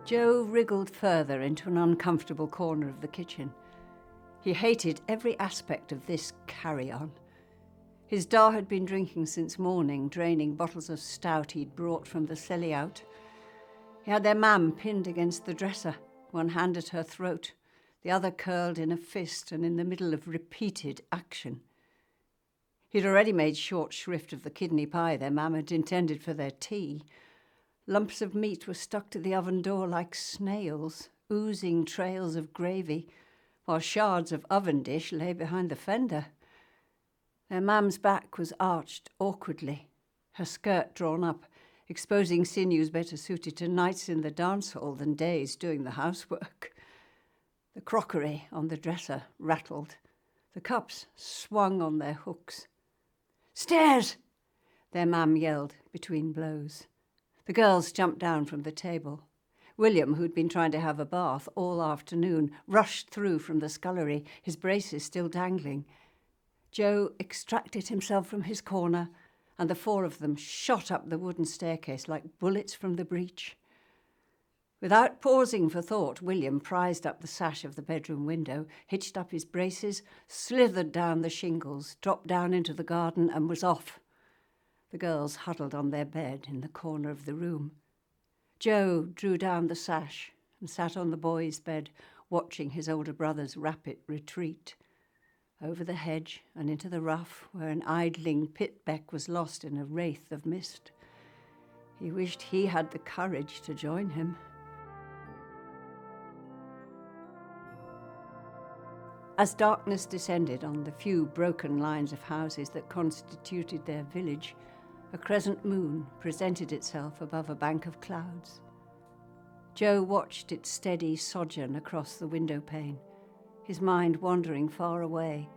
Joe wriggled further into an uncomfortable corner of the kitchen. He hated every aspect of this carry-on. His da had been drinking since morning, draining bottles of stout he'd brought from the celly out. He had their mam pinned against the dresser, one hand at her throat, the other curled in a fist and in the middle of repeated action. He'd already made short shrift of the kidney pie their mam had intended for their tea. Lumps of meat were stuck to the oven door like snails, oozing trails of gravy, while shards of oven dish lay behind the fender. Their mam's back was arched awkwardly, her skirt drawn up, exposing sinews better suited to nights in the dance hall than days doing the housework. The crockery on the dresser rattled. The cups swung on their hooks. "Stairs!" their mam yelled between blows. The girls jumped down from the table. William, who'd been trying to have a bath all afternoon, rushed through from the scullery, his braces still dangling. Joe extracted himself from his corner, and the four of them shot up the wooden staircase like bullets from the breech. Without pausing for thought, William prized up the sash of the bedroom window, hitched up his braces, slithered down the shingles, dropped down into the garden, and was off. The girls huddled on their bed in the corner of the room. Joe drew down the sash and sat on the boys' bed, watching his older brother's rapid retreat. Over the hedge and into the rough, where an idling pitbeck was lost in a wraith of mist. He wished he had the courage to join him. As darkness descended on the few broken lines of houses that constituted their village, a crescent moon presented itself above a bank of clouds. Joe watched its steady sojourn across the window pane, his mind wandering far away,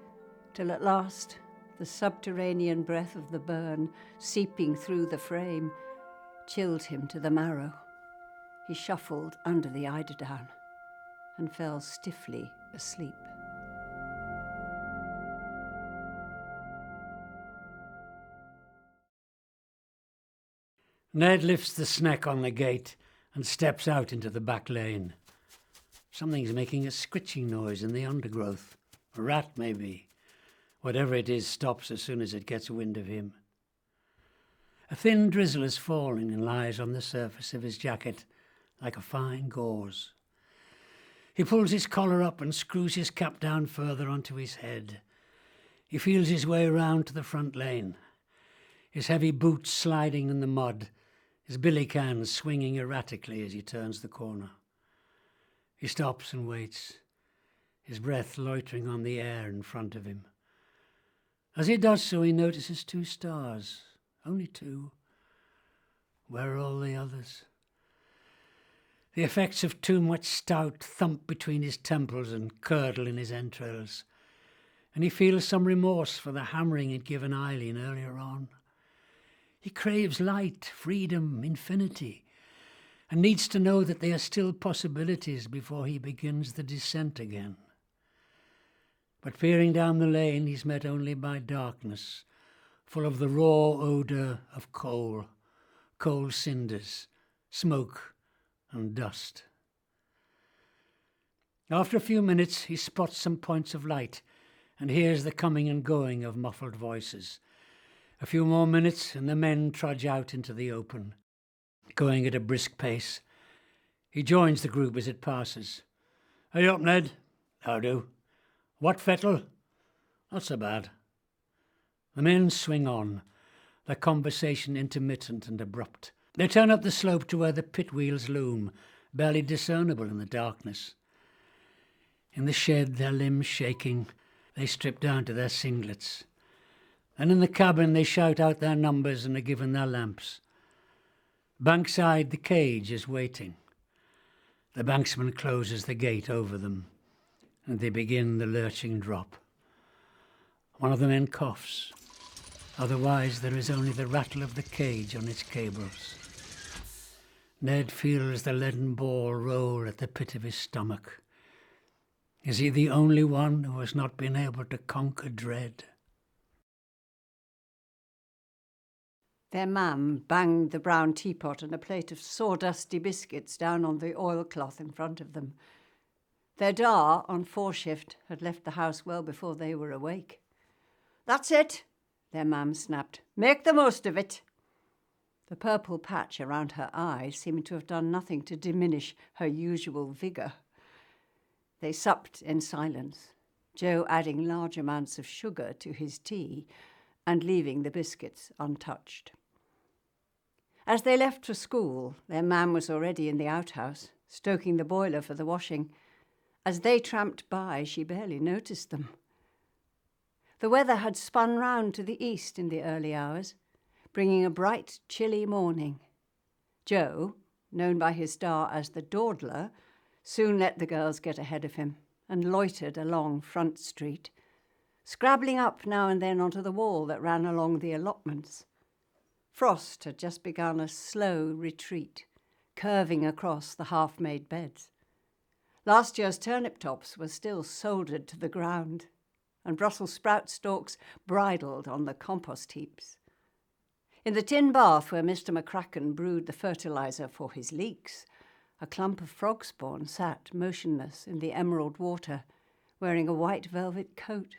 till at last the subterranean breath of the burn, seeping through the frame, chilled him to the marrow. He shuffled under the eiderdown and fell stiffly asleep. Ned lifts the snack on the gate and steps out into the back lane. Something's making a scritching noise in the undergrowth. A rat, maybe. Whatever it is stops as soon as it gets wind of him. A thin drizzle is falling and lies on the surface of his jacket like a fine gauze. He pulls his collar up and screws his cap down further onto his head. He feels his way round to the front lane, his heavy boots sliding in the mud, his billy can swinging erratically as he turns the corner. He stops and waits, his breath loitering on the air in front of him. As he does so, he notices 2 stars, only 2. Where are all the others? The effects of too much stout thump between his temples and curdle in his entrails, and he feels some remorse for the hammering he'd given Eileen earlier on. He craves light, freedom, infinity, and needs to know that they are still possibilities before he begins the descent again. But peering down the lane, he's met only by darkness, full of the raw odour of coal cinders, smoke and dust. After a few minutes, he spots some points of light and hears the coming and going of muffled voices. A few more minutes and the men trudge out into the open, going at a brisk pace. He joins the group as it passes. "Hey up, Ned." "How do?" "What fettle?" "Not so bad." The men swing on, their conversation intermittent and abrupt. They turn up the slope to where the pit wheels loom, barely discernible in the darkness. In the shed, their limbs shaking, they strip down to their singlets. And in the cabin they shout out their numbers and are given their lamps. Bankside the cage is waiting. The banksman closes the gate over them, and they begin the lurching drop. One of the men coughs. Otherwise there is only the rattle of the cage on its cables. Ned feels the leaden ball roll at the pit of his stomach. Is he the only one who has not been able to conquer dread? Their mam banged the brown teapot and a plate of sawdusty biscuits down on the oilcloth in front of them. Their da, on 4-shift, had left the house well before they were awake. "That's it," their mam snapped. "Make the most of it." The purple patch around her eye seemed to have done nothing to diminish her usual vigour. They supped in silence, Joe adding large amounts of sugar to his tea and leaving the biscuits untouched. As they left for school, their mam was already in the outhouse, stoking the boiler for the washing. As they tramped by, she barely noticed them. The weather had spun round to the east in the early hours, bringing a bright, chilly morning. Joe, known by his star as the dawdler, soon let the girls get ahead of him and loitered along Front Street, scrabbling up now and then onto the wall that ran along the allotments. Frost had just begun a slow retreat, curving across the half-made beds. Last year's turnip tops were still soldered to the ground, and Brussels sprout stalks bridled on the compost heaps. In the tin bath where Mr. McCracken brewed the fertiliser for his leeks, a clump of frog spawn sat motionless in the emerald water, wearing a white velvet coat.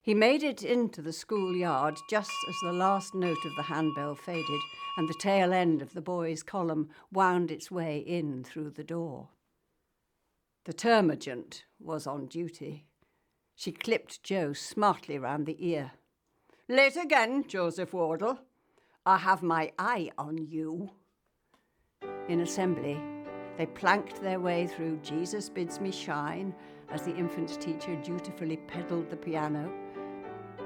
He made it into the schoolyard just as the last note of the handbell faded and the tail end of the boys' column wound its way in through the door. The termagant was on duty. She clipped Joe smartly round the ear. "Late again, Joseph Wardle. I have my eye on you." In assembly, they planked their way through Jesus Bids Me Shine as the infant teacher dutifully pedalled the piano.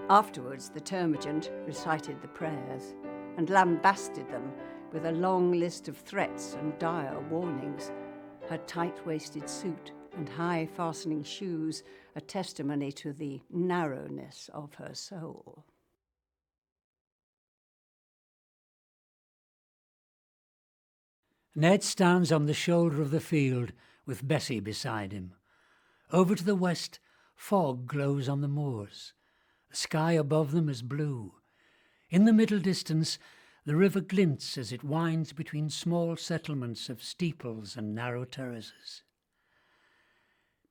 Afterwards, the termagant recited the prayers and lambasted them with a long list of threats and dire warnings, her tight-waisted suit and high-fastening shoes a testimony to the narrowness of her soul. Ned stands on the shoulder of the field with Bessie beside him. Over to the west, fog glows on the moors. The sky above them is blue. In the middle distance, the river glints as it winds between small settlements of steeples and narrow terraces.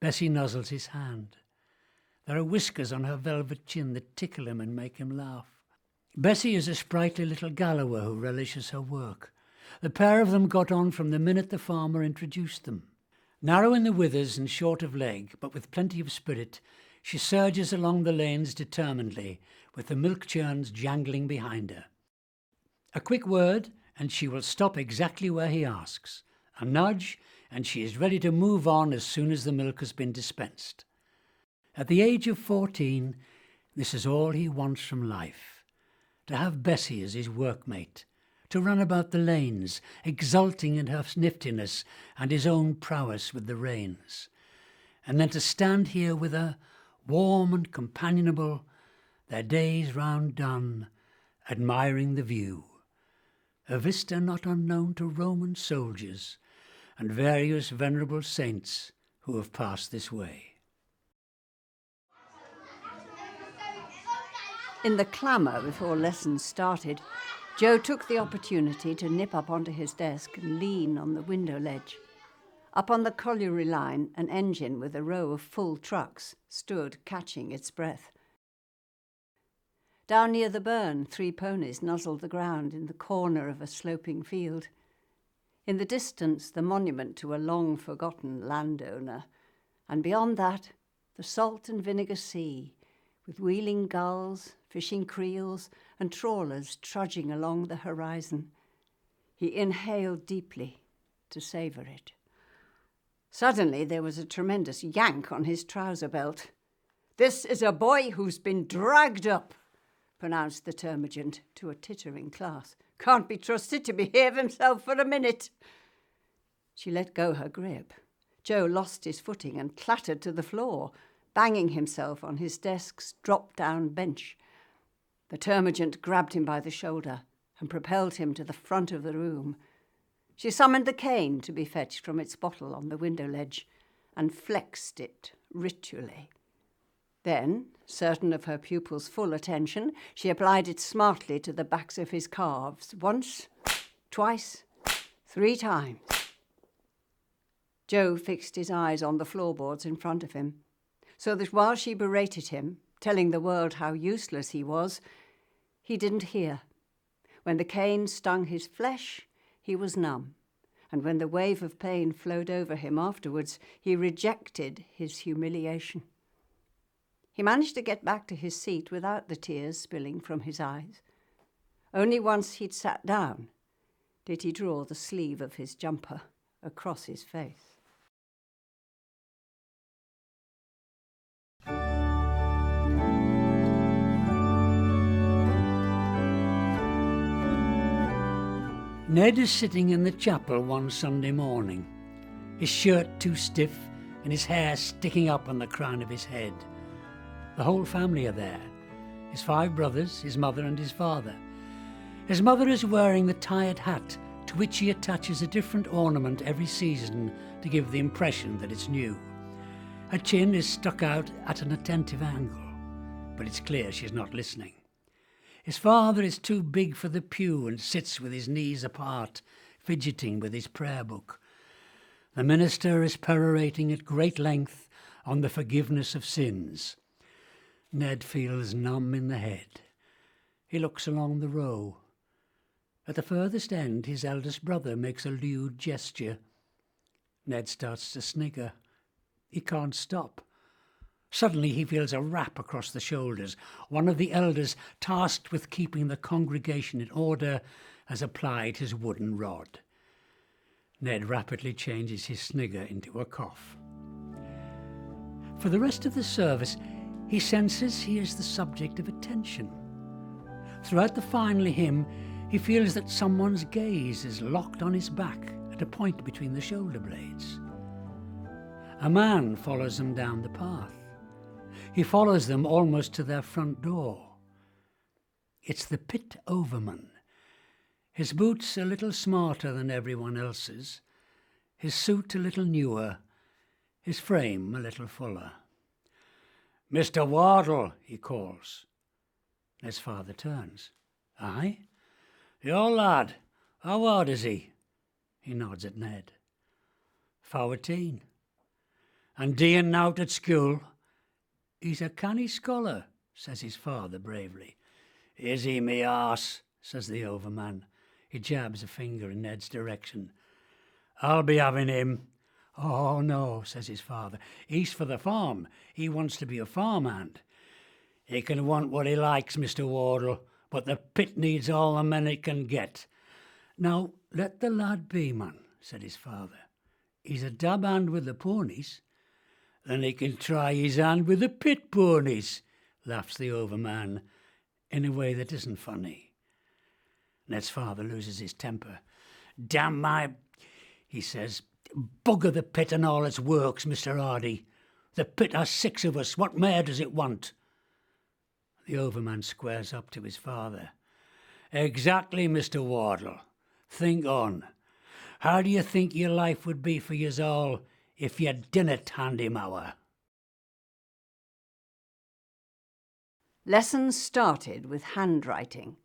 Bessie nuzzles his hand. There are whiskers on her velvet chin that tickle him and make him laugh. Bessie is a sprightly little Gallower who relishes her work. The pair of them got on from the minute the farmer introduced them. Narrow in the withers and short of leg, but with plenty of spirit, she surges along the lanes determinedly, with the milk churns jangling behind her. A quick word, and she will stop exactly where he asks. A nudge, and she is ready to move on as soon as the milk has been dispensed. At the age of 14, this is all he wants from life: to have Bessie as his workmate, to run about the lanes, exulting in her niftiness and his own prowess with the reins, and then to stand here with her, warm and companionable, their days round done, admiring the view, a vista not unknown to Roman soldiers and various venerable saints who have passed this way. In the clamour before lessons started, Joe took the opportunity to nip up onto his desk and lean on the window ledge. Up on the colliery line, an engine with a row of full trucks stood catching its breath. Down near the burn, 3 ponies nuzzled the ground in the corner of a sloping field. In the distance, the monument to a long-forgotten landowner, and beyond that, the salt and vinegar sea, with wheeling gulls, fishing creels, and trawlers trudging along the horizon. He inhaled deeply to savour it. Suddenly there was a tremendous yank on his trouser belt. "This is a boy who's been dragged up," pronounced the termagant to a tittering class. "Can't be trusted to behave himself for a minute." She let go her grip. Joe lost his footing and clattered to the floor, banging himself on his desk's drop-down bench. The termagant grabbed him by the shoulder and propelled him to the front of the room. She summoned the cane to be fetched from its bottle on the window ledge and flexed it ritually. Then, certain of her pupil's full attention, she applied it smartly to the backs of his calves, once, twice, 3 times. Joe fixed his eyes on the floorboards in front of him, so that while she berated him, telling the world how useless he was, he didn't hear. When the cane stung his flesh, he was numb, and when the wave of pain flowed over him afterwards, he rejected his humiliation. He managed to get back to his seat without the tears spilling from his eyes. Only once he'd sat down did he draw the sleeve of his jumper across his face. Ned is sitting in the chapel one Sunday morning, his shirt too stiff and his hair sticking up on the crown of his head. The whole family are there, his 5 brothers, his mother and his father. His mother is wearing the tired hat to which she attaches a different ornament every season to give the impression that it's new. Her chin is stuck out at an attentive angle, but it's clear she's not listening. His father is too big for the pew and sits with his knees apart, fidgeting with his prayer book. The minister is perorating at great length on the forgiveness of sins. Ned feels numb in the head. He looks along the row. At the furthest end, his eldest brother makes a lewd gesture. Ned starts to snigger. He can't stop. Suddenly he feels a rap across the shoulders. One of the elders, tasked with keeping the congregation in order, has applied his wooden rod. Ned rapidly changes his snigger into a cough. For the rest of the service, he senses he is the subject of attention. Throughout the final hymn, he feels that someone's gaze is locked on his back at a point between the shoulder blades. A man follows them down the path. He follows them almost to their front door. It's the pit overman. His boots a little smarter than everyone else's, his suit a little newer, his frame a little fuller. "Mr. Wardle," he calls. His father turns. "Aye? Your lad, how old is he?" He nods at Ned. 14. "And doing nowt at school?" "He's a canny scholar," says his father bravely. "Is he, me arse?" says the overman. He jabs a finger in Ned's direction. "I'll be having him." "Oh, no," says his father. "He's for the farm. He wants to be a farmhand." "He can want what he likes, Mr. Wardle, but the pit needs all the men it can get." "Now, let the lad be, man," said his father. "He's a dab hand with the ponies." "Then he can try his hand with the pit ponies," laughs the overman, in a way that isn't funny. Ned's father loses his temper. "Damn my," he says, "bugger the pit and all its works, Mr. Hardy. The pit has 6 of us. What more does it want?" The overman squares up to his father. "Exactly, Mr. Wardle. Think on. How do you think your life would be for yous all if you didn't hand him over?" Lessons started with handwriting.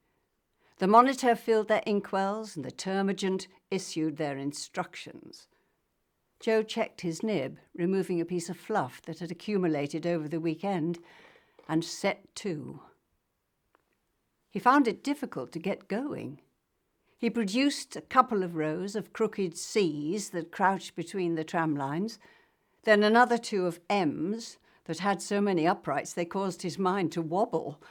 The monitor filled their inkwells and the termagant issued their instructions. Joe checked his nib, removing a piece of fluff that had accumulated over the weekend, and set to. He found it difficult to get going. He produced a couple of rows of crooked C's that crouched between the tram lines, then another 2 of M's that had so many uprights they caused his mind to wobble.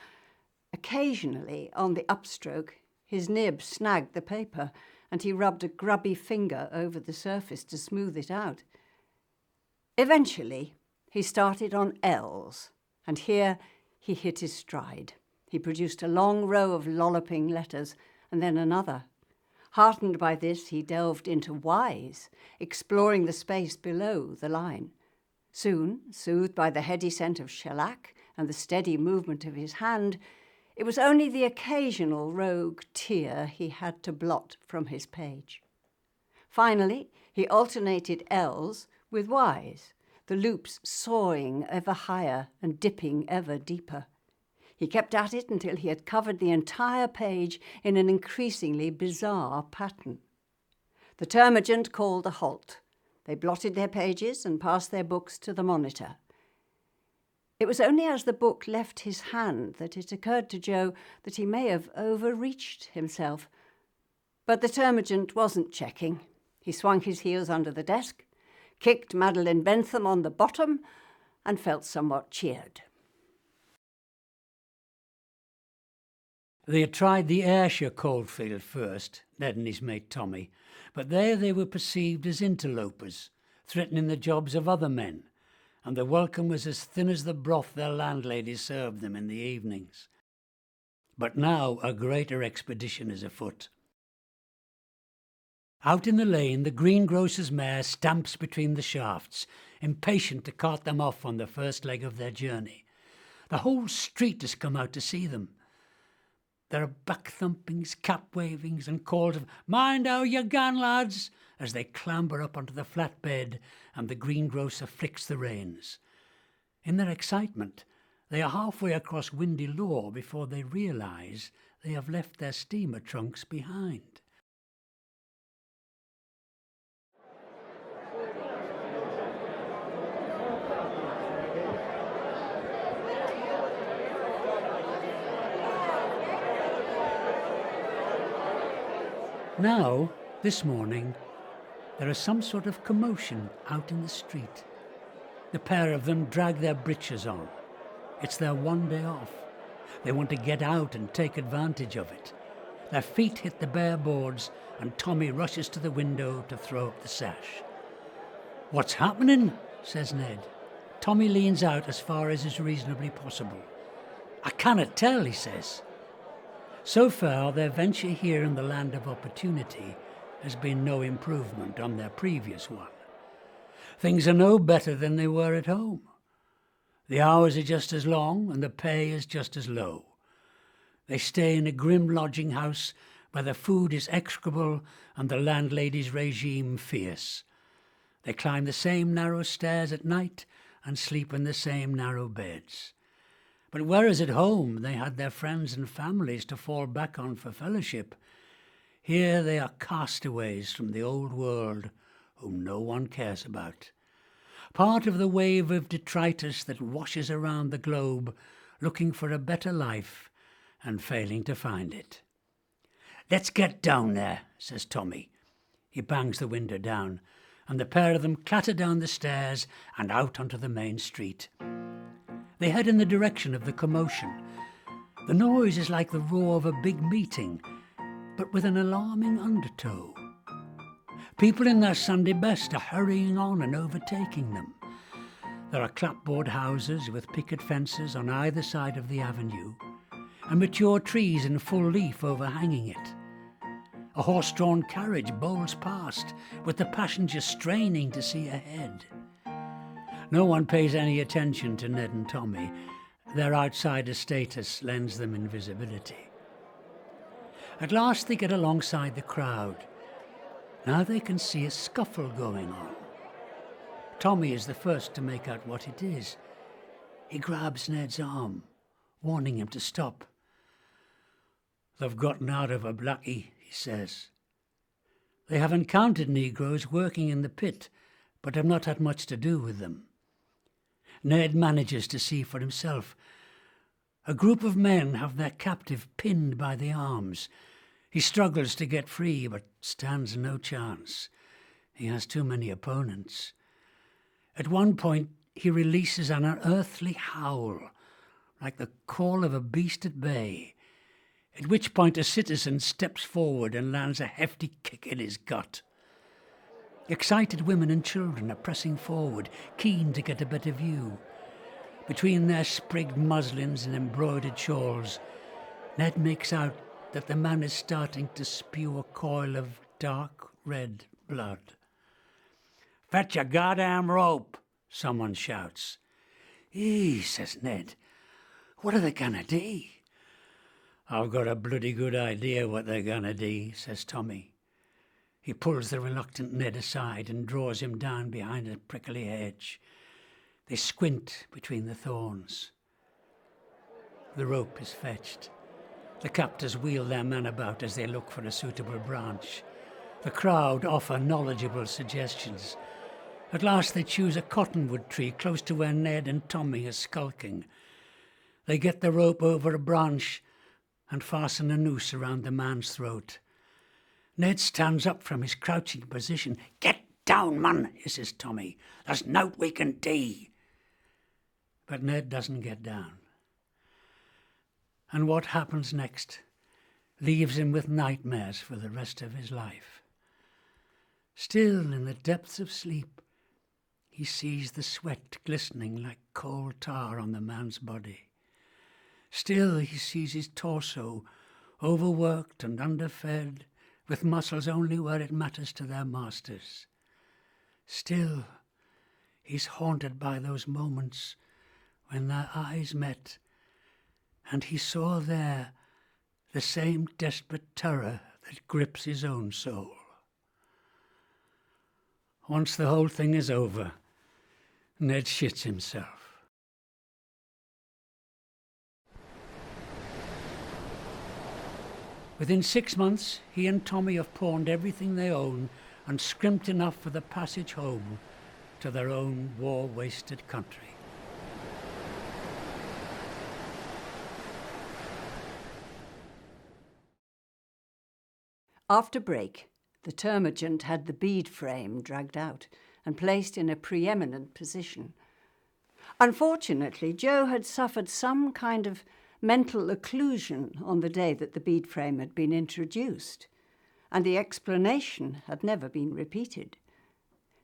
Occasionally, on the upstroke, his nib snagged the paper, and he rubbed a grubby finger over the surface to smooth it out. Eventually, he started on L's, and here he hit his stride. He produced a long row of lolloping letters, and then another. Heartened by this, he delved into Y's, exploring the space below the line. Soon, soothed by the heady scent of shellac and the steady movement of his hand, it was only the occasional rogue tear he had to blot from his page. Finally, he alternated L's with Y's, the loops soaring ever higher and dipping ever deeper. He kept at it until he had covered the entire page in an increasingly bizarre pattern. The termagant called a halt. They blotted their pages and passed their books to the monitor. It was only as the book left his hand that it occurred to Joe that he may have overreached himself. But the termagant wasn't checking. He swung his heels under the desk, kicked Madeline Bentham on the bottom, and felt somewhat cheered. They had tried the Ayrshire coalfield first, Ned and his mate Tommy, but there they were perceived as interlopers, threatening the jobs of other men, and the welcome was as thin as the broth their landlady served them in the evenings. But now a greater expedition is afoot. Out in the lane, the greengrocer's mare stamps between the shafts, impatient to cart them off on the first leg of their journey. The whole street has come out to see them. There are back-thumpings, cap-wavings, and calls of "Mind how you gan, lads!" as they clamber up onto the flatbed and the greengrocer flicks the reins. In their excitement, they are halfway across Windy Law before they realise they have left their steamer trunks behind. Now, this morning, there is some sort of commotion out in the street. The pair of them drag their breeches on. It's their one day off. They want to get out and take advantage of it. Their feet hit the bare boards and Tommy rushes to the window to throw up the sash. "What's happening?" says Ned. Tommy leans out as far as is reasonably possible. "I cannot tell," he says. So far, their venture here in the land of opportunity has been no improvement on their previous one. Things are no better than they were at home. The hours are just as long and the pay is just as low. They stay in a grim lodging house where the food is execrable and the landlady's regime fierce. They climb the same narrow stairs at night and sleep in the same narrow beds. But whereas at home they had their friends and families to fall back on for fellowship, here they are castaways from the old world whom no one cares about. Part of the wave of detritus that washes around the globe looking for a better life and failing to find it. "Let's get down there," says Tommy. He bangs the window down, and the pair of them clatter down the stairs and out onto the main street. They head in the direction of the commotion. The noise is like the roar of a big meeting, but with an alarming undertow. People in their Sunday best are hurrying on and overtaking them. There are clapboard houses with picket fences on either side of the avenue, and mature trees in full leaf overhanging it. A horse-drawn carriage bowls past, with the passengers straining to see ahead. No one pays any attention to Ned and Tommy. Their outsider status lends them invisibility. At last they get alongside the crowd. Now they can see a scuffle going on. Tommy is the first to make out what it is. He grabs Ned's arm, warning him to stop. "They've gotten out of a blackie," he says. They have encountered Negroes working in the pit, but have not had much to do with them. Ned manages to see for himself. A group of men have their captive pinned by the arms. He struggles to get free, but stands no chance. He has too many opponents. At one point, he releases an unearthly howl, like the call of a beast at bay, at which point a citizen steps forward and lands a hefty kick in his gut. Excited women and children are pressing forward, keen to get a better view. Between their sprigged muslins and embroidered shawls, Ned makes out that the man is starting to spew a coil of dark red blood. "Fetch a goddamn rope," someone shouts. Says Ned. "What are they gonna do?" "I've got a bloody good idea what they're gonna do," says Tommy. He pulls the reluctant Ned aside and draws him down behind a prickly hedge. They squint between the thorns. The rope is fetched. The captors wheel their men about as they look for a suitable branch. The crowd offer knowledgeable suggestions. At last they choose a cottonwood tree close to where Ned and Tommy are skulking. They get the rope over a branch and fasten a noose around the man's throat. Ned stands up from his crouching position. "Get down, man," hisses Tommy. "There's nowt we can do." But Ned doesn't get down. And what happens next leaves him with nightmares for the rest of his life. Still, in the depths of sleep, he sees the sweat glistening like coal tar on the man's body. Still, he sees his torso, overworked and underfed, with muscles only where it matters to their masters. Still, he's haunted by those moments when their eyes met, and he saw there the same desperate terror that grips his own soul. Once the whole thing is over, Ned shits himself. Within 6 months, he and Tommy have pawned everything they own and scrimped enough for the passage home to their own war-wasted country. After break, the termagant had the bead frame dragged out and placed in a preeminent position. Unfortunately, Joe had suffered some kind of mental occlusion on the day that the bead frame had been introduced, and the explanation had never been repeated.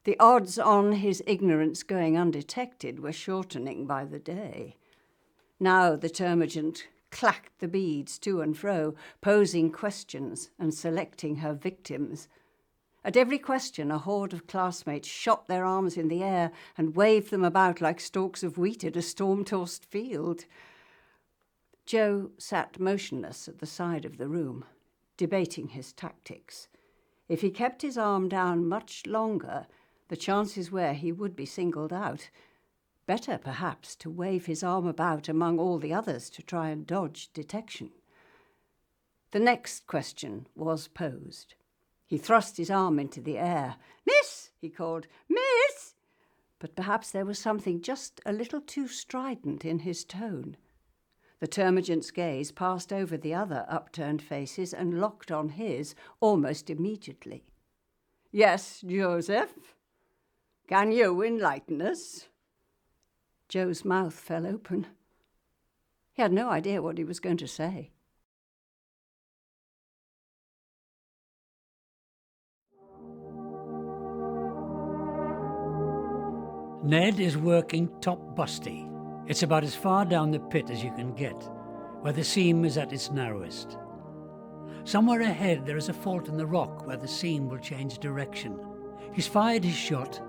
The odds on his ignorance going undetected were shortening by the day. Now the termagant clacked the beads to and fro, posing questions and selecting her victims. At every question, a horde of classmates shot their arms in the air and waved them about like stalks of wheat at a storm-tossed field. Joe sat motionless at the side of the room, debating his tactics. If he kept his arm down much longer, the chances were he would be singled out. Better, perhaps, to wave his arm about among all the others to try and dodge detection. The next question was posed. He thrust his arm into the air. "Miss!" he called. "Miss!" But perhaps there was something just a little too strident in his tone. The termagant's gaze passed over the other upturned faces and locked on his almost immediately. "Yes, Joseph? Can you enlighten us?" Joe's mouth fell open. He had no idea what he was going to say. Ned is working top busty. It's about as far down the pit as you can get, where the seam is at its narrowest. Somewhere ahead there is a fault in the rock where the seam will change direction. He's fired his shot,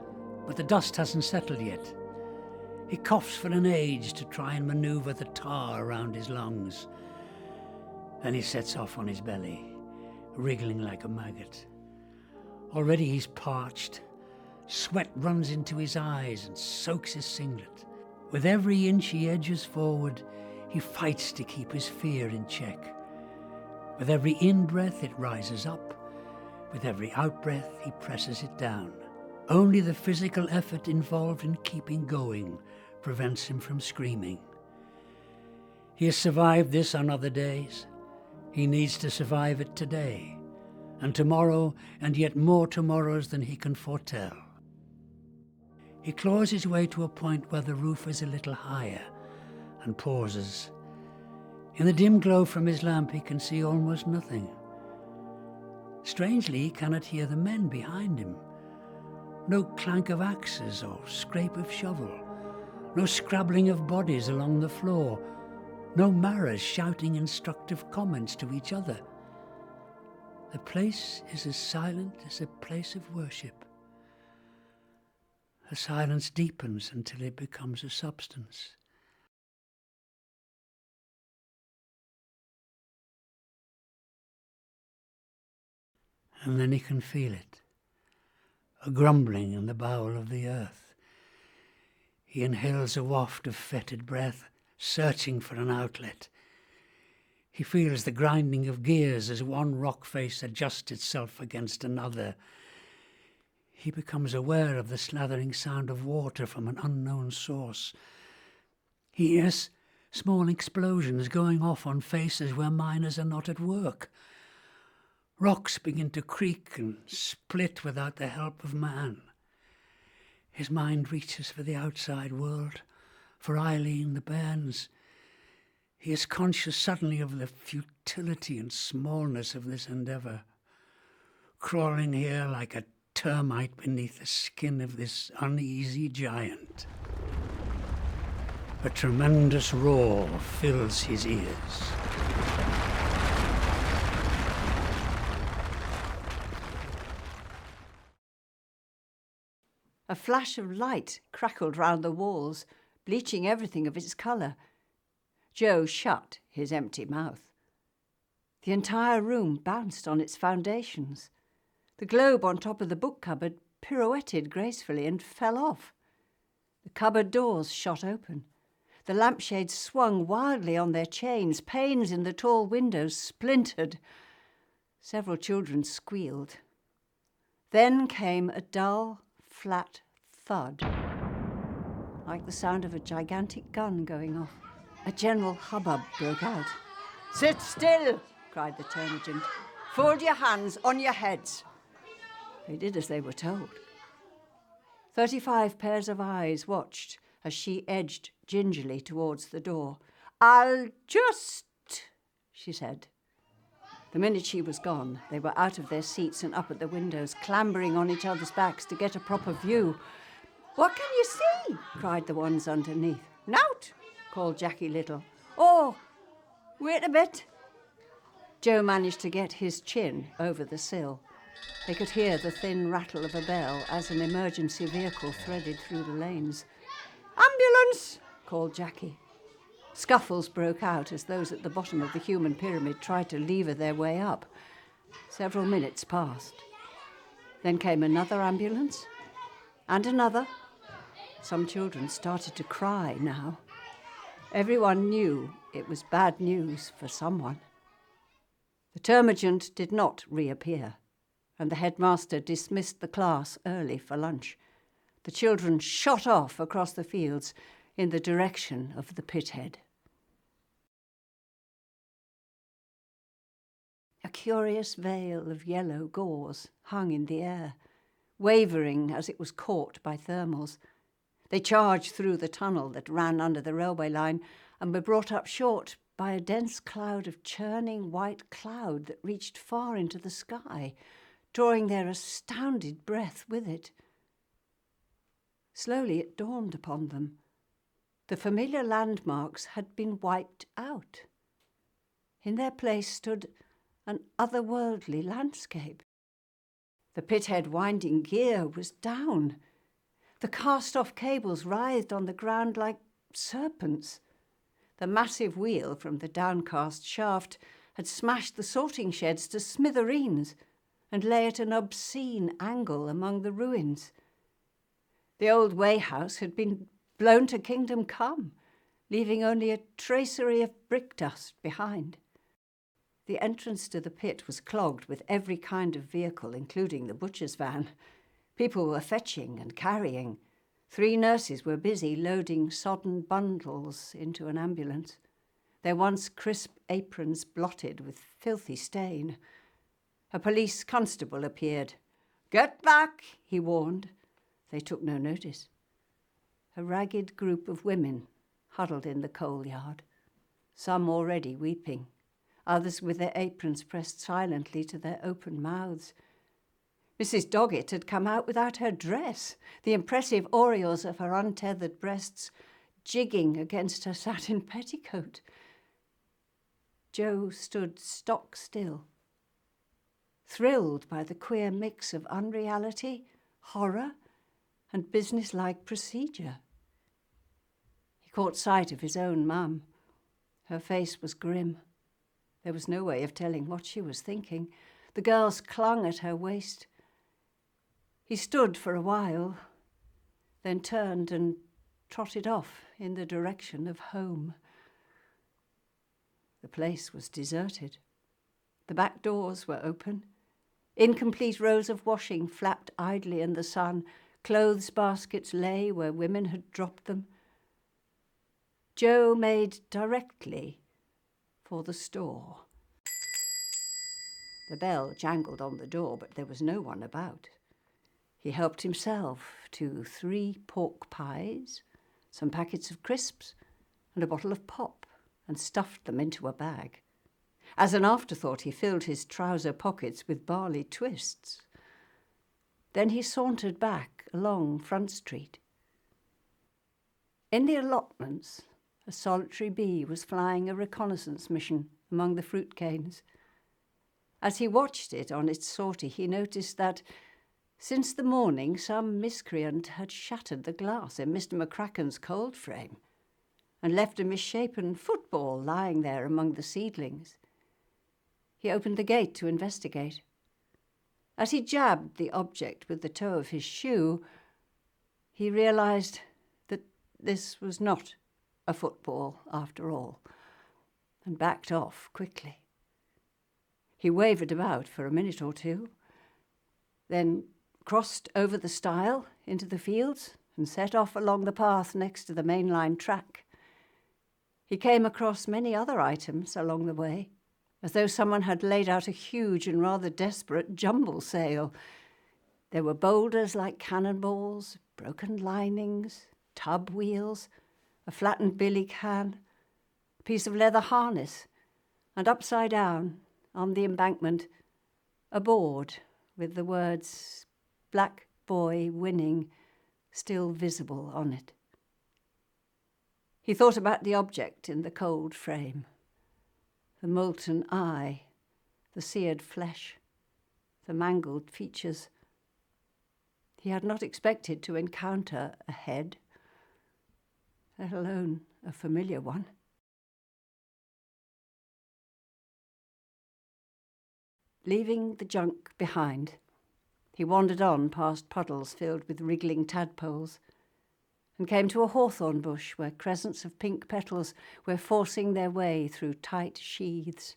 but the dust hasn't settled yet. He coughs for an age to try and manoeuvre the tar around his lungs. Then he sets off on his belly, wriggling like a maggot. Already he's parched. Sweat runs into his eyes and soaks his singlet. With every inch he edges forward, he fights to keep his fear in check. With every in-breath it rises up. With every out-breath he presses it down. Only the physical effort involved in keeping going prevents him from screaming. He has survived this on other days. He needs to survive it today, and tomorrow, and yet more tomorrows than he can foretell. He claws his way to a point where the roof is a little higher and pauses. In the dim glow from his lamp he can see almost nothing. Strangely, he cannot hear the men behind him. No clank of axes or scrape of shovel. No scrabbling of bodies along the floor. No maras shouting instructive comments to each other. The place is as silent as a place of worship. The silence deepens until it becomes a substance. And then he can feel it. A grumbling in the bowel of the earth. He inhales a waft of fetid breath, searching for an outlet. He feels the grinding of gears as one rock face adjusts itself against another. He becomes aware of the slathering sound of water from an unknown source. He hears small explosions going off on faces where miners are not at work. Rocks begin to creak and split without the help of man. His mind reaches for the outside world, for Eileen, the bairns. He is conscious suddenly of the futility and smallness of this endeavour, crawling here like a termite beneath the skin of this uneasy giant. A tremendous roar fills his ears. A flash of light crackled round the walls, bleaching everything of its colour. Joe shut his empty mouth. The entire room bounced on its foundations. The globe on top of the book cupboard pirouetted gracefully and fell off. The cupboard doors shot open. The lampshades swung wildly on their chains. Panes in the tall windows splintered. Several children squealed. Then came a dull, flat thud, like the sound of a gigantic gun going off. A general hubbub broke out. "Sit still!" cried the termagant. "Fold your hands on your heads." They did as they were told. 35 pairs of eyes watched as she edged gingerly towards the door. "I'll just," she said. The minute she was gone, they were out of their seats and up at the windows, clambering on each other's backs to get a proper view. "What can you see?" cried the ones underneath. "Nout," called Jackie Little. "Oh, wait a bit." Joe managed to get his chin over the sill. They could hear the thin rattle of a bell as an emergency vehicle threaded through the lanes. "Ambulance!" called Jackie. Scuffles broke out as those at the bottom of the human pyramid tried to lever their way up. Several minutes passed. Then came another ambulance, and another. Some children started to cry now. Everyone knew it was bad news for someone. The termagant did not reappear, and the headmaster dismissed the class early for lunch. The children shot off across the fields in the direction of the pithead. A curious veil of yellow gauze hung in the air, wavering as it was caught by thermals. They charged through the tunnel that ran under the railway line and were brought up short by a dense cloud of churning white cloud that reached far into the sky, drawing their astounded breath with it. Slowly it dawned upon them. The familiar landmarks had been wiped out. In their place stood an otherworldly landscape. The pithead winding gear was down. The cast-off cables writhed on the ground like serpents. The massive wheel from the downcast shaft had smashed the sorting sheds to smithereens and lay at an obscene angle among the ruins. The old weighhouse had been blown to kingdom come, leaving only a tracery of brick dust behind. The entrance to the pit was clogged with every kind of vehicle, including the butcher's van. People were fetching and carrying. 3 nurses were busy loading sodden bundles into an ambulance, their once crisp aprons blotted with filthy stain. A police constable appeared. "Get back," he warned. They took no notice. A ragged group of women huddled in the coal yard, some already weeping, others with their aprons pressed silently to their open mouths. Mrs. Doggett had come out without her dress, the impressive aureoles of her untethered breasts jigging against her satin petticoat. Joe stood stock still, thrilled by the queer mix of unreality, horror, and business-like procedure. He caught sight of his own mum. Her face was grim. There was no way of telling what she was thinking. The girls clung at her waist. He stood for a while, then turned and trotted off in the direction of home. The place was deserted. The back doors were open. Incomplete rows of washing flapped idly in the sun. Clothes baskets lay where women had dropped them. Joe made directly for the store. The bell jangled on the door, but there was no one about. He helped himself to 3 pork pies, some packets of crisps, and a bottle of pop, and stuffed them into a bag. As an afterthought, he filled his trouser pockets with barley twists. Then he sauntered back along Front Street. In the allotments, a solitary bee was flying a reconnaissance mission among the fruit canes. As he watched it on its sortie, he noticed that, since the morning, some miscreant had shattered the glass in Mr. McCracken's cold frame and left a misshapen football lying there among the seedlings. He opened the gate to investigate. As he jabbed the object with the toe of his shoe, he realised that this was not a football after all, and backed off quickly. He wavered about for a minute or two, then crossed over the stile into the fields and set off along the path next to the mainline track. He came across many other items along the way, as though someone had laid out a huge and rather desperate jumble sale. There were boulders like cannonballs, broken linings, tub wheels, a flattened billy can, a piece of leather harness, and upside down, on the embankment, a board with the words "Black Boy Winning" still visible on it. He thought about the object in the cold frame, the molten eye, the seared flesh, the mangled features. He had not expected to encounter a head, let alone a familiar one. Leaving the junk behind, he wandered on past puddles filled with wriggling tadpoles and came to a hawthorn bush where crescents of pink petals were forcing their way through tight sheaths.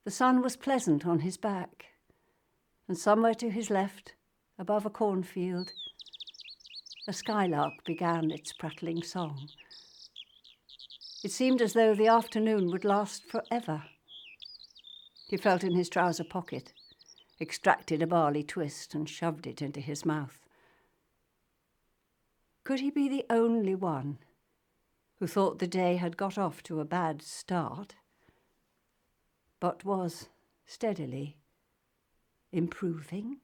The sun was pleasant on his back, and somewhere to his left, above a cornfield, a skylark began its prattling song. It seemed as though the afternoon would last forever. He felt in his trouser pocket, extracted a barley twist and shoved it into his mouth. Could he be the only one who thought the day had got off to a bad start, but was steadily improving?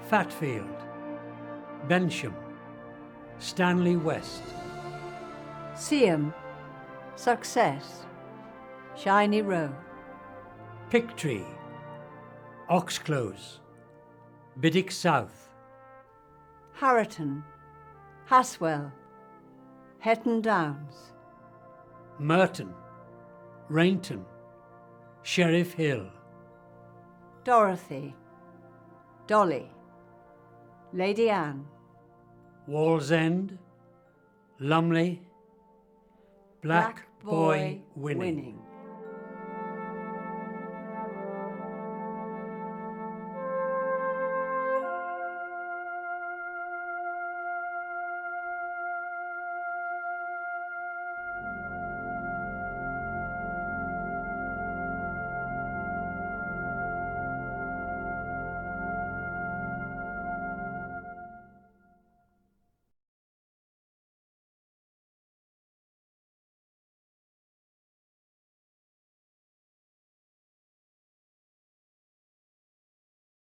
Fatfield, Bensham, Stanley West, Seaham, Success, Shiny Row, Picktree, Oxclose, Biddick South, Harriton, Haswell, Hetton Downs, Merton, Rainton, Sheriff Hill, Dorothy, Dolly, Lady Anne, Wallsend, Lumley, Black Boy Winning.